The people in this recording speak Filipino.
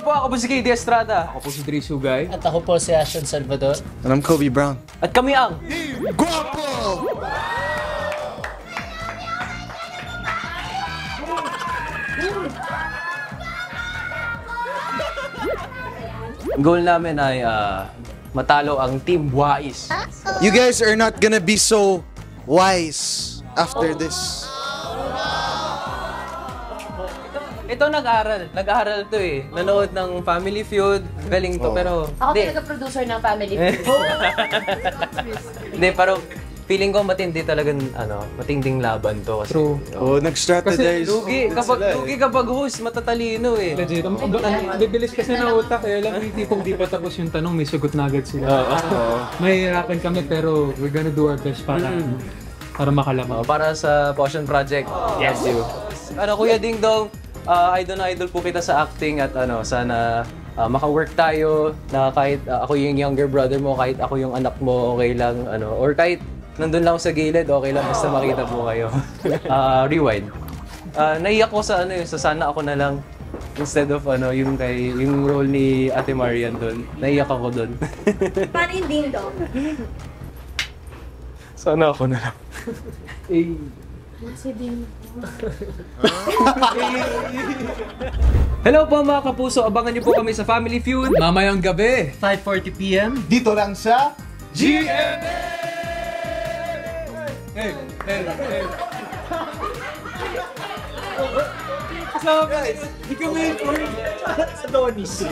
po, ako po si KD Estrada. Ako po si Dre Sugay. At ako po si Ashton Salvador. And I'm Kobe Brown. At kami ang... Guapo! Goal namin ay matalo ang Team Wais. You guys are not gonna be so wise after this. Ito nag-aaral to eh. Nanood ng Family Feud, galing to, pero... Ako Hindi. talaga producer ng Family Feud. Hindi, pero feeling ko matindi talagang, matinding laban to. Kasi, True. Oh, nag-strategize. Lugi kapag host, matatalino eh. Legit. Ang bibilis kasi na utak eh. Alam mo yung tipong di pa tapos yung tanong, may sugot na agad sila. May hirapan kami pero we're gonna do our best para makalaman. Para sa Potion Project. Yes, you. Kuya Ding Dong, idol na idol po kita sa acting at sana maka-work tayo na kahit ako yung younger brother mo, kahit ako yung anak mo, okay lang, or kahit nandun lang ako sa gilid, okay lang, basta makita po kayo. Rewind. Naiyak ko sa sa sana ako na lang instead of yung role ni Ate Marian doon. Naiyak ako doon. Paano yung Ding Dong? Sana ako na lang. Si Ding Hello po mga kapuso, abangan niyo po kami sa Family Feud. Mamayang gabi. 5:40 p.m. Dito lang sa GMA! Hey! Guys, di kami sa Donis.